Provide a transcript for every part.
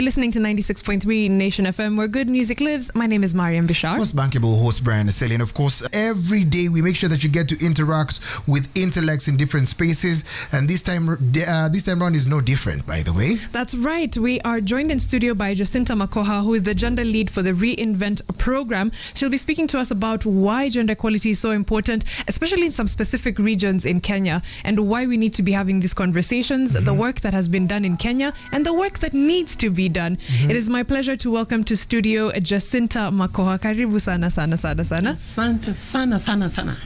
Listening to 96.3 Nation FM, where good music lives. My name is Mariam, Bishar. Most bankable host, Aseli. And of course, every day we make sure that you get to interact with intellects in different spaces. And this time around is no different, by the way. That's right. We are joined in studio by Jacinta Makokha, who is the gender lead for the REINVENT Programme. She'll be speaking to us about why gender equality is so important, especially in some specific regions in Kenya, and why we need to be having these conversations, the work that has been done in Kenya, and the work that needs to be done. It is my pleasure to welcome to studio Jacinta Makokha. Karibu sana. Sana.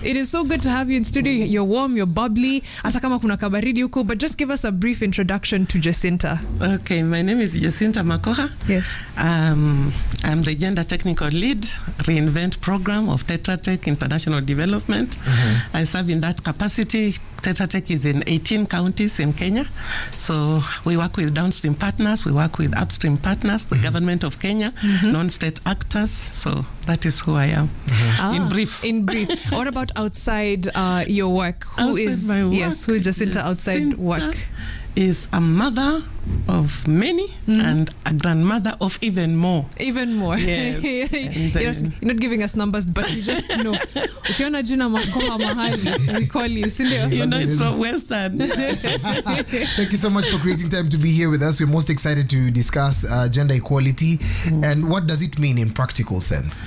It is so good to have you in studio. You're warm, you're bubbly. Hata kama kuna kabaridi huko, but just give us a brief introduction to Jacinta. Okay, my name is Jacinta Makokha. Yes. I'm the gender technical lead, REINVENT Programme of Tetra Tech International Development. I serve in that capacity. Tetra Tech is in 18 counties in Kenya. So we work with downstream partners, we work with upstream partners, the government of Kenya, non-state actors. So that is who I am. In brief. What about outside your work? Who is Jacinta outside work? Is a mother of many and a grandmother of even more. Even more. Yes. You're not giving us numbers, but you just know. Ukiona jina Makokha mahali, we call you. Sindio? You know it's from Western. Thank you so much for creating time to be here with us. We're most excited to discuss gender equality and what does it mean in practical sense?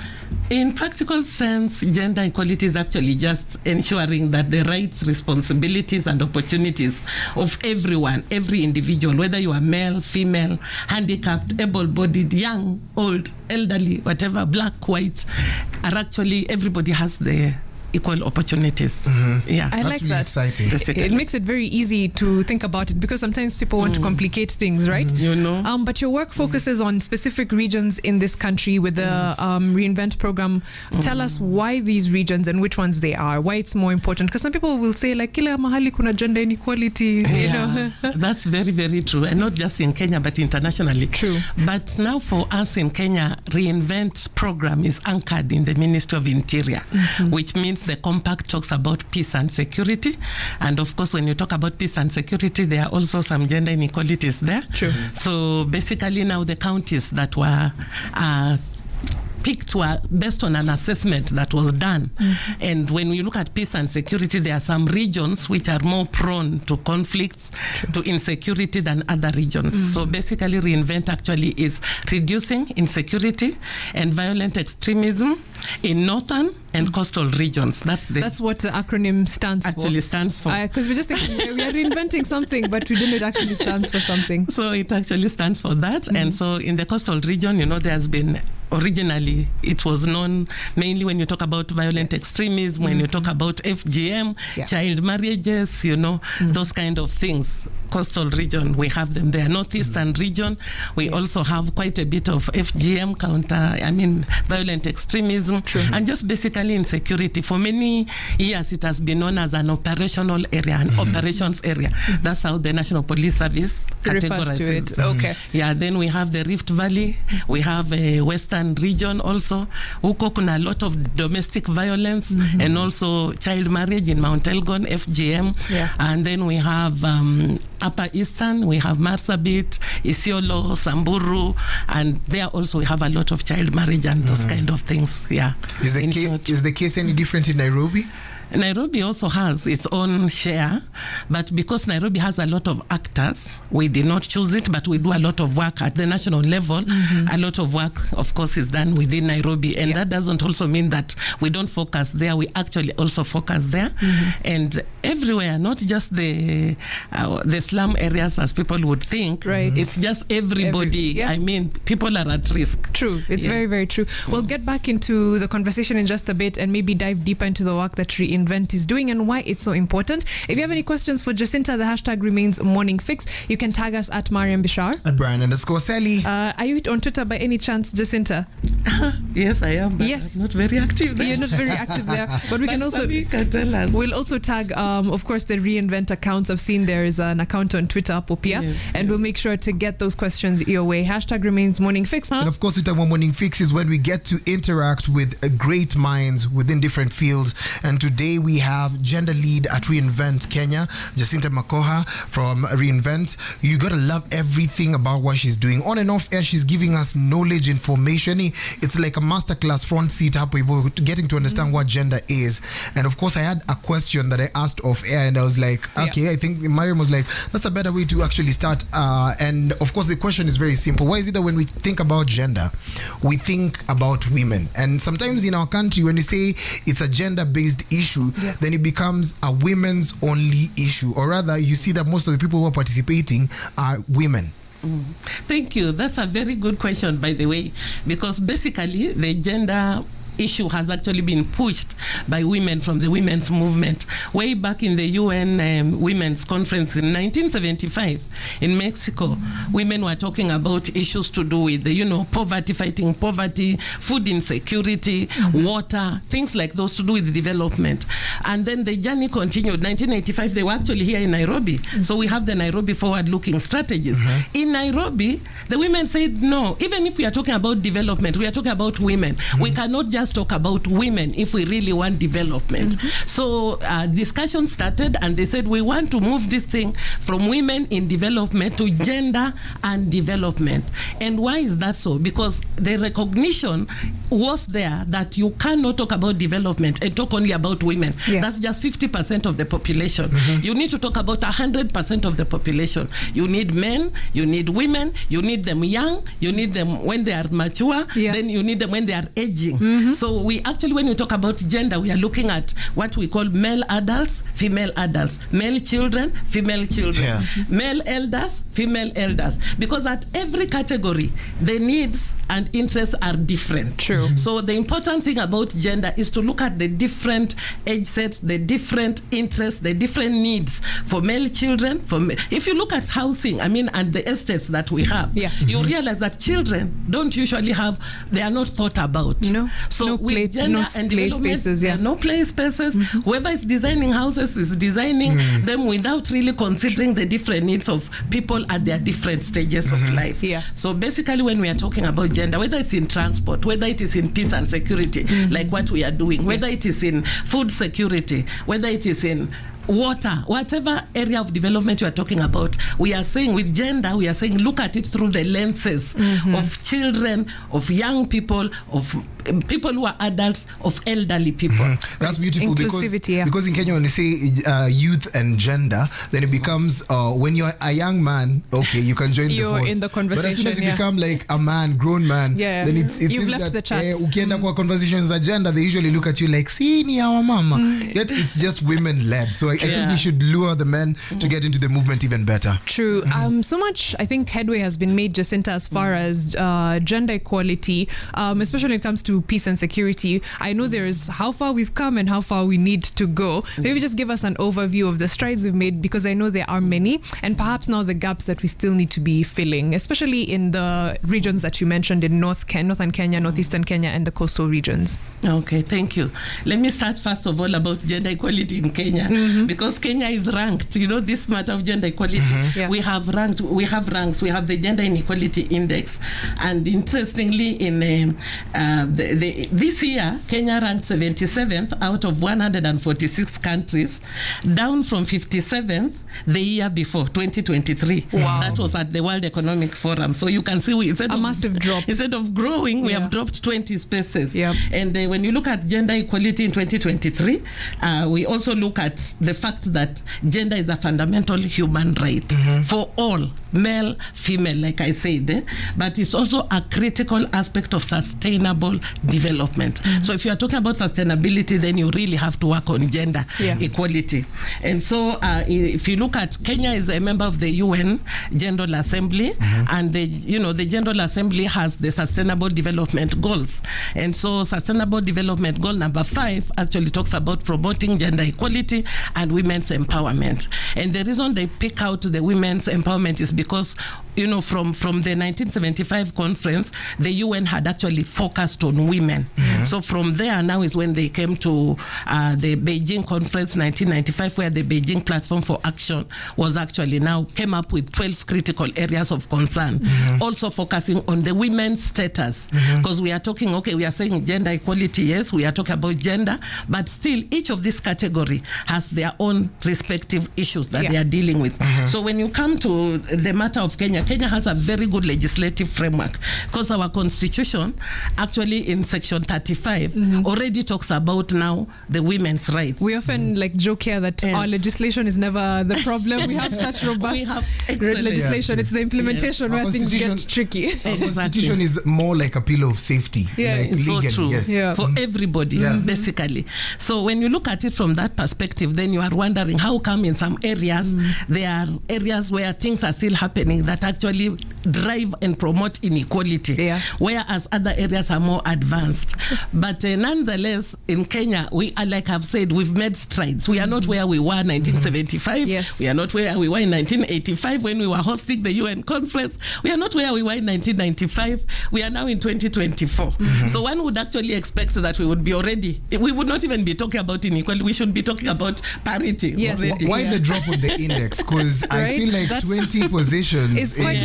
In practical sense, gender equality is actually just ensuring that the rights, responsibilities, and opportunities of everyone, every individual, whether you are male, female, handicapped, able-bodied, young, old, elderly, whatever, black, white, are actually, everybody has the equal opportunities. Yeah, I like really that. Exciting. It makes it very easy to think about it because sometimes people want to complicate things, right? You know. But your work focuses on specific regions in this country with the REINVENT Programme. Tell us why these regions and which ones they are, why it's more important. Because some people will say, like, kila mahali kuna gender inequality, you know. That's very, very true. And not just in Kenya, but internationally. True. But now for us in Kenya, REINVENT Programme is anchored in the Ministry of Interior, which means the compact talks about peace and security. And of course, when you talk about peace and security, there are also some gender inequalities there. True. So basically now the counties that were picked were based on an assessment that was done. And when we look at peace and security, there are some regions which are more prone to conflicts, to insecurity than other regions. So basically REINVENT actually is reducing insecurity and violent extremism in northern and coastal regions. That's what the acronym stands for. Actually stands for. Because we're just thinking we are reinventing something, but we didn't know it actually stands for something. So it actually stands for that. And so in the coastal region, you know, there's been originally, it was known mainly when you talk about violent extremism, when you talk about FGM, child marriages, you know, those kind of things. Coastal region, we have them there. Northeastern region, we also have quite a bit of FGM, violent extremism, and just basically insecurity. For many years, it has been known as an operational area, an operations area. That's how the National Police Service refers to it. Okay. Yeah, then we have the Rift Valley, we have a Western region also. Huko kuna a lot of domestic violence and also child marriage in Mount Elgon, FGM. And then we have Upper Eastern, we have Marsabit, Isiolo, Samburu, and there also we have a lot of child marriage and those kind of things. Yeah. Is the case any different in Nairobi? Nairobi also has its own share, but because Nairobi has a lot of actors, we did not choose it, but we do a lot of work at the national level. A lot of work, of course, is done within Nairobi, and that doesn't also mean that we don't focus there. We actually also focus there, and everywhere, not just the slum areas as people would think. Right. It's just everybody. I mean, people are at risk. True. It's very, very true. We'll get back into the conversation in just a bit and maybe dive deeper into the work that REINVENT is doing and why it's so important. If you have any questions for Jacinta, the hashtag remains morningfix. You can tag us at Mariam Bishar. At Brian _Aseli. Are you on Twitter by any chance, Jacinta? Yes, I am. But Yes. I'm not very active there. You're not very active there, but we can also Sabi can tell us. we'll also tag of course the REINVENT accounts. I've seen there is an account on Twitter, Popia, Yes, and we'll make sure to get those questions your way. Hashtag remains morning fix. And of course, with our morning fix is when we get to interact with great minds within different fields. And today we have gender lead at REINVENT Kenya, Jacinta Makokha from REINVENT. You gotta love everything about what she's doing. On and off air, she's giving us knowledge, information. It's like a masterclass front seat up, getting to understand what gender is. And of course, I had a question that I asked off air, and I was like, okay, I think Mariam was like, that's a better way to actually start. And of course, the question is very simple. Why is it that when we think about gender, we think about women? And sometimes in our country, when we say it's a gender-based issue, then it becomes a women's only issue. Or rather, you see that most of the people who are participating are women. Thank you. That's a very good question, by the way, because basically the gender issue has actually been pushed by women from the women's movement. Way back in the UN Women's Conference in 1975 in Mexico, women were talking about issues to do with, poverty, fighting poverty, food insecurity, water, things like those to do with development. And then the journey continued. 1985, they were actually here in Nairobi. So we have the Nairobi forward-looking strategies. In Nairobi, the women said, no, even if we are talking about development, we are talking about women. We cannot just talk about women if we really want development. So discussion started, and they said we want to move this thing from women in development to gender and development. And why is that so? Because the recognition was there that you cannot talk about development and talk only about women. That's just 50% of the population. You need to talk about 100% of the population. You need men, you need women, you need them young, you need them when they are mature, then you need them when they are aging. So we actually, when we talk about gender, we are looking at what we call male adults, female adults, male children, female children, male elders, female elders. Because at every category, the needs and interests are different. True. So the important thing about gender is to look at the different age sets, the different interests, the different needs for male children. If you look at housing, and the estates that we have, you realize that children don't usually they are not thought about. No. So No with gender and play development, spaces, there are no play spaces. Whoever is designing houses is designing them without really considering the different needs of people at their different stages of life. So basically, when we are talking about gender, whether it's in transport, whether it is in peace and security, like what we are doing, whether it is in food security, whether it is in water, whatever area of development you are talking about, we are saying with gender, we are saying look at it through the lenses of children, of young people, of people who are adults, of elderly people. That's beautiful. Inclusivity, because in Kenya, when you say youth and gender, then it becomes when you're a young man, okay, you can join You're the force. in the conversation. But as soon as you become like a man, grown man, then it's you've left the chat. Ukienda kwa conversations of gender, they usually look at you like, see, ni our mama. Yet it's just women led. So I think we should lure the men to get into the movement even better. True. So much, I think, headway has been made, Jacinta, as far as gender equality, especially when it comes to peace and security. I know there's how far we've come and how far we need to go. Maybe just give us an overview of the strides we've made, because I know there are many, and perhaps now the gaps that we still need to be filling, especially in the regions that you mentioned in northern Kenya, northeastern Kenya, and the coastal regions. Okay, thank you. Let me start first of all about gender equality in Kenya, because Kenya is ranked. This matter of gender equality. We have ranks. We have the Gender Inequality Index, and interestingly, in this year, Kenya ranked 77th out of 146 countries, down from 57th the year before, 2023. Wow. That was at the World Economic Forum. So you can see massive drop. Instead of growing, we have dropped 20 spaces. And when you look at gender equality in 2023, we also look at the fact that gender is a fundamental human right for all, male, female, like I said, but it's also a critical aspect of sustainable development. So if you are talking about sustainability, then you really have to work on gender equality. And so if you look at Kenya is a member of the UN General Assembly, and the General Assembly has the Sustainable Development Goals. And so Sustainable Development Goal number 5 actually talks about promoting gender equality and women's empowerment. And the reason they pick out the women's empowerment is because, from the 1975 conference, the UN had actually focused on women. So from there now is when they came to the Beijing conference 1995, where the Beijing Platform for Action was actually now came up with 12 critical areas of concern, also focusing on the women's status, because we are talking, we are saying gender equality, yes, we are talking about gender, but still each of this category has their own respective issues that they are dealing with. So when you come to the matter of Kenya has a very good legislative framework, because our constitution actually in section 35 already talks about now the women's rights. We often joke here that our legislation is never the problem. We have such robust legislation. It's the implementation where things get tricky. Our constitution is more like a pillar of safety. It's so true. Yes. For everybody, basically. So when you look at it from that perspective, then you are wondering how come in some areas there are areas where things are still happening that actually drive and promote inequality, whereas other areas are more advanced. But nonetheless, in Kenya, we are, like I've said, we've made strides. We are not where we were in 1975. Yes. We are not where we were in 1985 when we were hosting the UN conference. We are not where we were in 1995. We are now in 2024. So one would actually expect that we would be already, we would not even be talking about inequality. We should be talking about parity already. Why the drop of the index? Because I feel like 20 positions is quite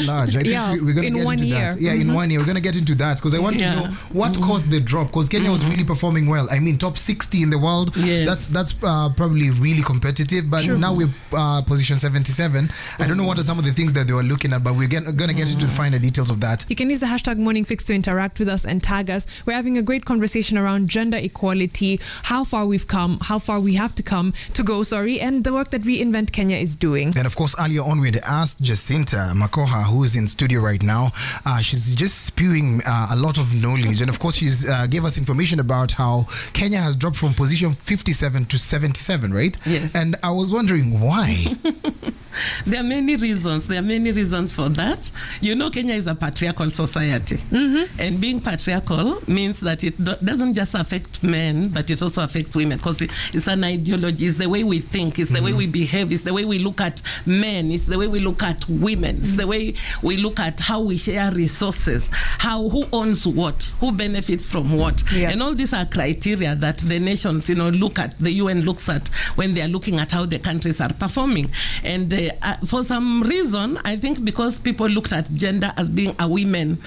large. I think we're going to get into that. Yeah, in 1 year. We're going to get into that because I want to know what caused the drop, because Kenya was really performing well. I mean, top 60 in the world. That's probably really competitive. But now we're position 77. I don't know what are some of the things that they were looking at, but we're going to get into the finer details of that. You can use the hashtag #MorningFix to interact with us and tag us. We're having a great conversation around gender equality, how far we've come, how far we have to go, and the work that REINVENT Kenya is doing. And of course, earlier on, we had asked Jacinta Makokha, who is in studio right now. She's just spewing a lot of knowledge. And of course, she's gave us information about how Kenya has dropped from position 57 to 77, right? Yes. And I was wondering why. There are many reasons. There are many reasons for that. Kenya is a patriarchal society. And being patriarchal means that it doesn't just affect men, but it also affects women, because it's an ideology. It's the way we think. It's the way we behave. It's the way we look at men. It's the way we look at women. It's the way we look at how we share resources, who owns what, who benefits from what. And all these are criteria that the nations, look at, the UN looks at when they are looking at how the countries are performing. And for some reason, I think because people looked at gender as being a women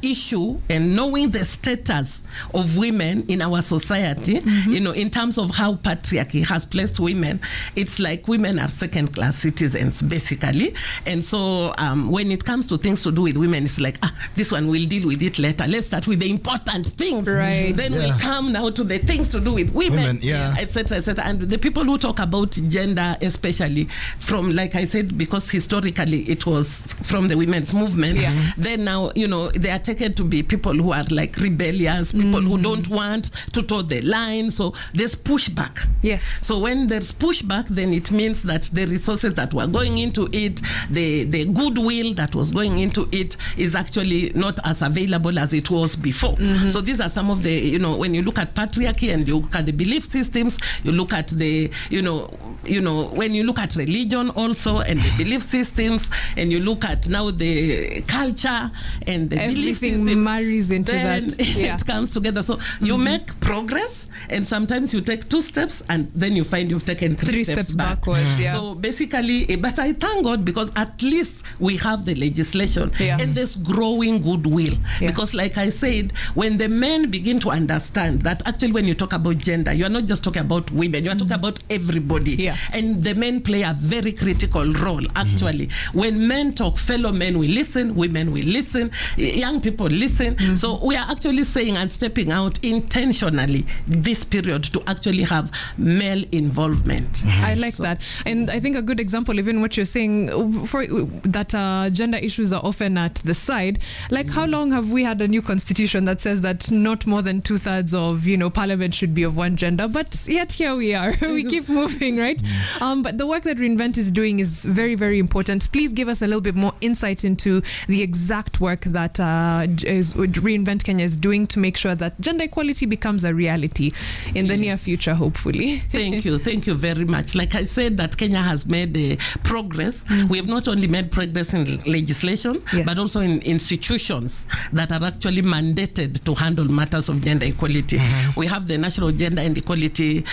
issue, and knowing the status of women in our society, in terms of how patriarchy has placed women, it's like women are second-class citizens, basically. And so when it comes to things to do with women, it's like, this one, we'll deal with it later. Let's start with the important things. Right. Then we'll come now to the things to do with women, etc., etc. And the people who talk about gender, especially from, like I said, because historically it was from the women's movement, then now, they are taken to be people who are like rebellious, people who don't want to toe the line. So there's pushback. Yes. So when there's pushback, then it means that the resources that were going into it, the goodwill that was going into it, is actually not as available as it was before. So these are some of the, when you look at patriarchy and you look at the belief systems, you look at the, when you look at religion also and the belief systems, and you look at now the culture and the belief systems, everything marries into that. It comes together. So you make progress, and sometimes you take 2 steps and then you find you've taken 3 steps backwards. So basically, but I thank God, because at least we have the legislation and there's growing goodwill. Because like I said, when the men begin to understand that actually when you talk about gender, you are not just talking about women, you are talking about everybody. And the men play a very critical role, actually. When men talk, fellow men will listen, women will listen, young people listen. So we are actually saying and stepping out intentionally this period to actually have male involvement. I like that. And I think a good example, even what you're saying, for that gender issues are often at the side. Like, how long have we had a new constitution that says that not more than 2/3 of, parliament should be of one gender? But yet here we are. We keep moving, right? But the work that REINVENT is doing is very, very important. Please give us a little bit more insight into the exact work that REINVENT Kenya is doing to make sure that gender equality becomes a reality in the near future, hopefully. Thank you very much. Like I said, that Kenya has made progress. We we have not only made progress in legislation, but also in institutions that are actually mandated to handle matters of gender equality. We have the National Gender and Equality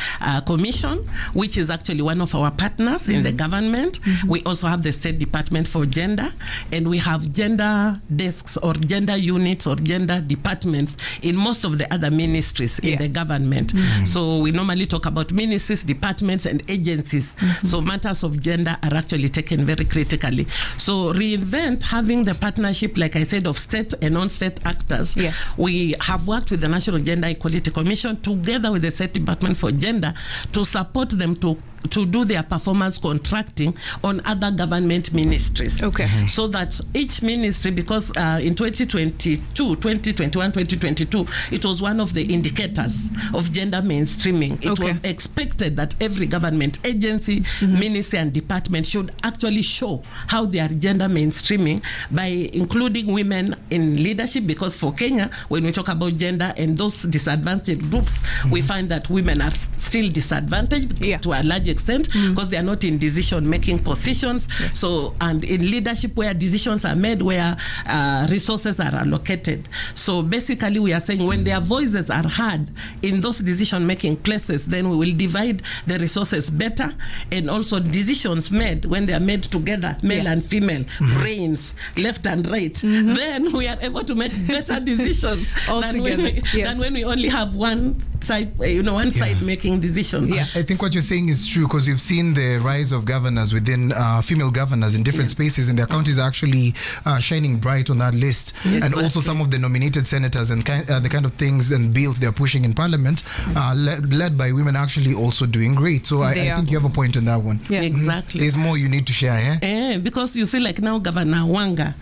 Commission, which is actually one of our partners in the government. We also have the State Department for Gender, and we have gender desks or gender units or gender departments in most of the other ministries in the government. So we normally talk about ministries, departments, and agencies. So matters of gender are actually taken very critically. So REINVENT, having the partnership, like I said, of state and non-state actors, we have worked with the National Gender Equality Commission together with the State Department for Gender to support them to do their performance contracting on other government ministries. So that each ministry, because in 2021, 2022, it was one of the indicators of gender mainstreaming. It was expected that every government agency, ministry, and department should actually show how they are gender mainstreaming by including women in leadership, because for Kenya, when we talk about gender and those disadvantaged groups, we find that women are still disadvantaged to a large extent because they are not in decision-making positions. So, and in leadership where decisions are made, where resources are allocated. So basically we are saying when their voices are heard in those decision-making places, then we will divide the resources better, and also decisions made when they are made together, male and female, brains, left and right, then we are able to make better decisions than when we only have one side, one side making decisions. I think what you're saying is true, because you've seen the rise of governors within female governors in different spaces, and their counties are actually shining bright on that list. And also some of the nominated senators and the kind of things and bills they're pushing in parliament, led by women, actually also doing great. So I think you have a point on that one. Exactly. There's more you need to share, because you see, like now Governor Wanga,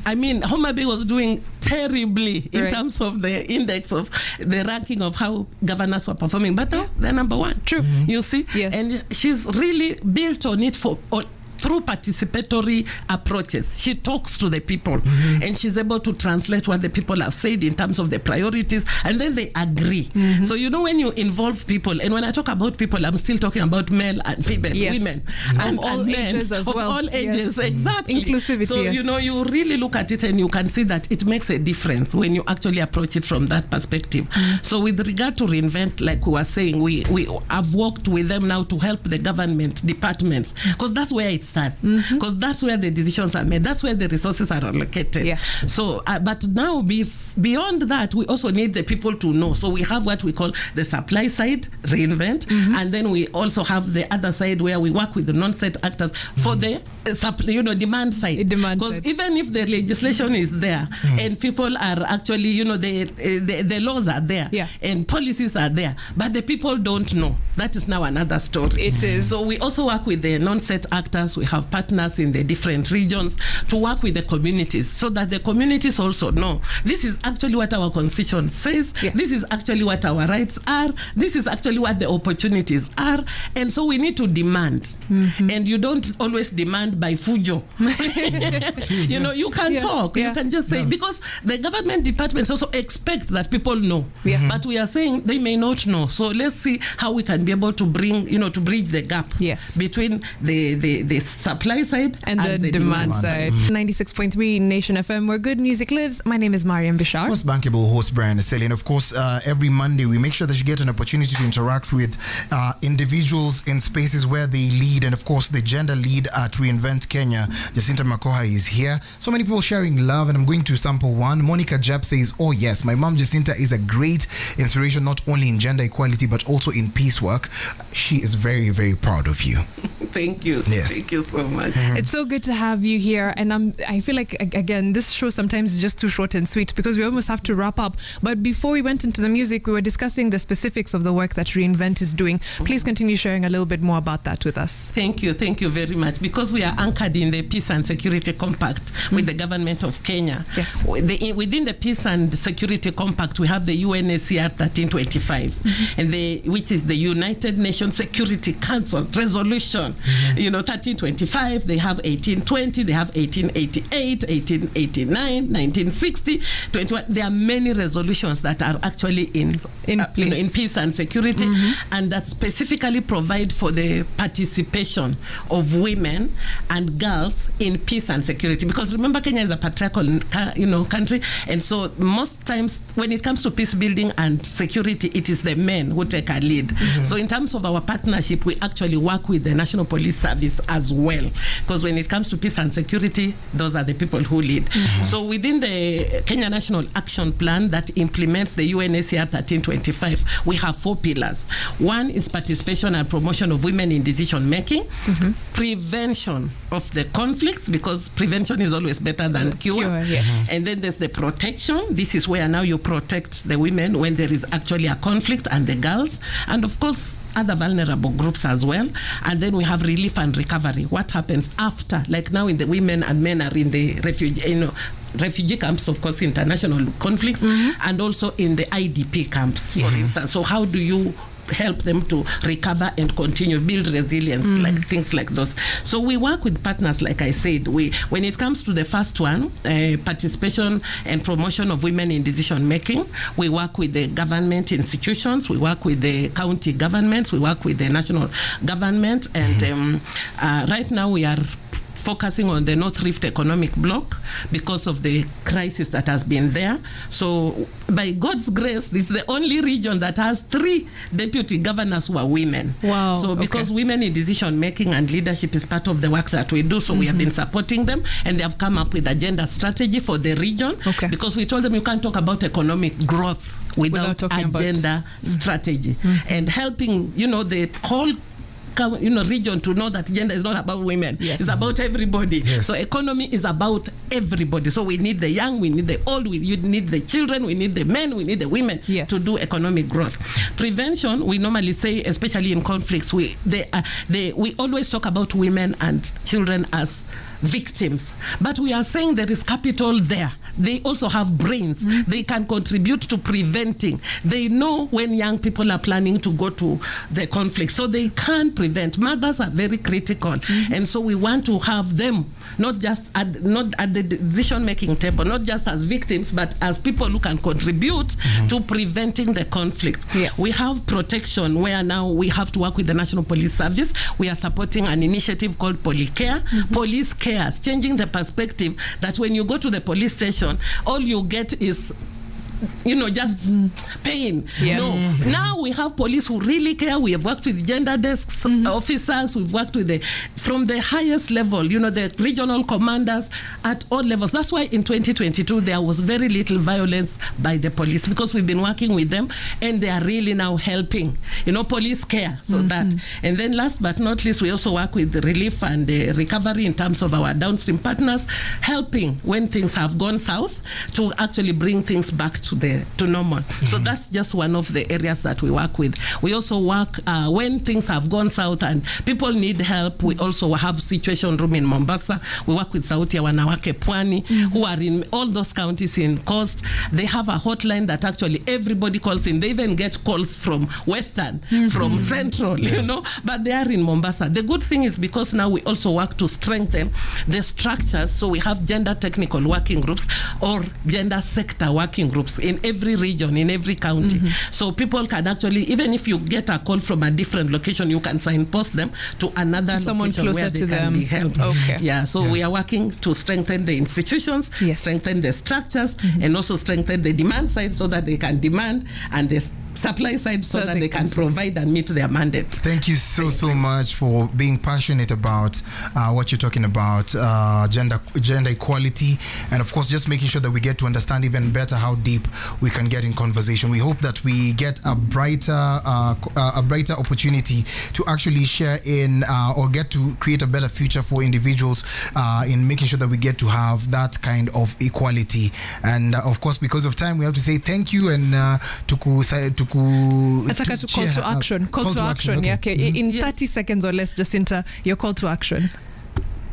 I mean, Homa Bay was doing terribly in terms of the index of the ranking of how governors were performing, but now they're number one. True. You see? And she's really built on it through participatory approaches. She talks to the people and she's able to translate what the people have said in terms of the priorities, and then they agree. So when you involve people, and when I talk about people, I'm still talking about male and female, women and all ages as well. Of all ages, exactly. Inclusivity. So you really look at it and you can see that it makes a difference when you actually approach it from that perspective. So with regard to REINVENT, like we were saying, we have worked with them now to help the government departments, because that's where it starts, because that's where the decisions are made, that's where the resources are allocated. So but now beyond that, we also need the people to know. So we have what we call the supply side, REINVENT, and then we also have the other side where we work with the non-state actors for the demand side. Because even if the legislation is there and people are actually, the laws are there and policies are there, but the people don't know, that is now another story. It is. So we also work with the non-state actors. We have partners in the different regions to work with the communities, so that the communities also know this is actually what our constitution says, this is actually what our rights are, this is actually what the opportunities are. And so we need to demand, and you don't always demand by fujo. You can talk, you can just say, because the government departments also expect that people know, but we are saying they may not know. So let's see how we can be able to bring, to bridge the gap between the supply side and the demand side. 96.3 Nation FM, where good music lives. My name is Mariam Bishar. Most bankable host Brian Aseli, and of course every Monday we make sure that you get an opportunity to interact with individuals in spaces where they lead, and of course the gender lead at REINVENT Kenya, Jacinta Makokha, is here. So many people sharing love, and I'm going to sample one. Monica Jap says, oh yes, my mom Jacinta is a great inspiration, not only in gender equality but also in peace work. She is very, very proud of you. Thank you. Thank you so much. It's so good to have you here, and I feel like, again, this show sometimes is just too short and sweet because we almost have to wrap up. But before we went into the music, we were discussing the specifics of the work that REINVENT is doing. Please continue sharing a little bit more about that with us. Thank you very much, because we are anchored in the Peace and Security Compact with the government of Kenya. Yes. Within the Peace and Security Compact, we have the UNSCR 1325, and which is the United Nations Security Council resolution, 1325. 1825, they have 1820, they have 1888, 1889, 1960, 21. There are many resolutions that are actually in peace and security, and that specifically provide for the participation of women and girls in peace and security. Because remember, Kenya is a patriarchal, country, and so most times when it comes to peace building and security, it is the men who take a lead. So in terms of our partnership, we actually work with the National Police Service as well, because when it comes to peace and security, those are the people who lead. So within the Kenya National Action Plan that implements the UNHCR 1325, we have 4 pillars. One is participation and promotion of women in decision making, prevention of the conflicts, because prevention is always better than cure. Yes. And then there's the protection. This is where now you protect the women when there is actually a conflict, and the girls, and of course other vulnerable groups as well. And then we have relief and recovery. What happens after, like now in the women and men are in the refugee camps, of course, international conflicts, and also in the IDP camps, for instance. So how do you help them to recover and continue, build resilience, like things like those. So we work with partners, like I said. When it comes to the first one, participation and promotion of women in decision making, we work with the government institutions, we work with the county governments, we work with the national government, and right now we are focusing on the North Rift Economic Bloc because of the crisis that has been there. So by God's grace, this is the only region that has 3 deputy governors who are women. Wow. So because women in decision making and leadership is part of the work that we do, so we have been supporting them, and they have come up with a gender strategy for the region, because we told them you can't talk about economic growth without a gender strategy, and helping the whole region to know that gender is not about women. It's about everybody. So economy is about everybody. So we need the young, we need the old, we need the children, we need the men, we need the women to do economic growth. Prevention, we normally say, especially in conflicts, we always talk about women and children as victims, but we are saying there is capital there. They also have brains. They can contribute to preventing. They know when young people are planning to go to the conflict, so they can prevent. Mothers are very critical, and so we want to have them not just at the decision-making table, not just as victims, but as people who can contribute to preventing the conflict. We have protection, where now we have to work with the National Police Service. We are supporting an initiative called Policare, Police Cares, changing the perspective that when you go to the police station, all you get is just pain. No. Now we have police who really care. We have worked with gender desks officers. We've worked with from the highest level, the regional commanders at all levels. That's why in 2022 there was very little violence by the police, because we've been working with them, and they are really now helping. Police care. So that. And then last but not least, we also work with the relief and recovery in terms of our downstream partners, helping when things have gone south to actually bring things back to normal. So that's just one of the areas that we work with. We also work when things have gone south and people need help. We also have situation room in Mombasa. We work with Sauti ya Wanawake Pwani, who are in all those counties in coast. They have a hotline that actually everybody calls in. They even get calls from Western, from Central, but they are in Mombasa. The good thing is, because now we also work to strengthen the structures, so we have gender technical working groups or gender sector working groups in every region, in every county. So people can actually, even if you get a call from a different location, you can signpost them to another location where they can be helped. So we are working to strengthen the institutions, strengthen the structures, and also strengthen the demand side, so that they can demand, and the supply side, so that they can provide and meet their mandate. Thank you so much for being passionate about what you're talking about, gender equality, and of course just making sure that we get to understand even better how deep we can get in conversation. We hope that we get a brighter opportunity to actually share in or get to create a better future for individuals in making sure that we get to have that kind of equality. And of course, because of time, we have to say thank you, and call to action. Okay. In 30 seconds or less, Jacinta, your call to action.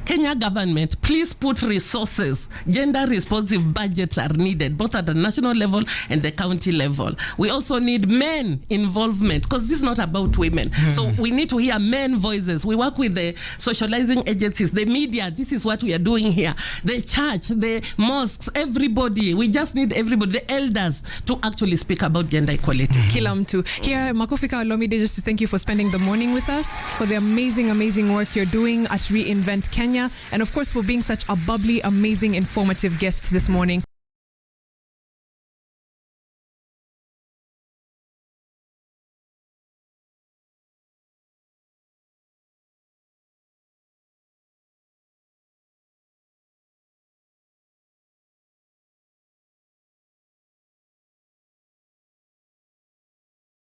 Kenya government, please put resources. Gender responsive budgets are needed, both at the national level and the county level. We also need men involvement, because this is not about women. So we need to hear men voices. We work with the socializing agencies, the media. This is what we are doing here. The church, the mosques, everybody. We just need everybody, the elders, to actually speak about gender equality. Kila mtu. Here, Makofika Olomide, just to thank you for spending the morning with us, for the amazing work you're doing at REINVENT Kenya, and of course for being such a bubbly, amazing, informative guest this morning.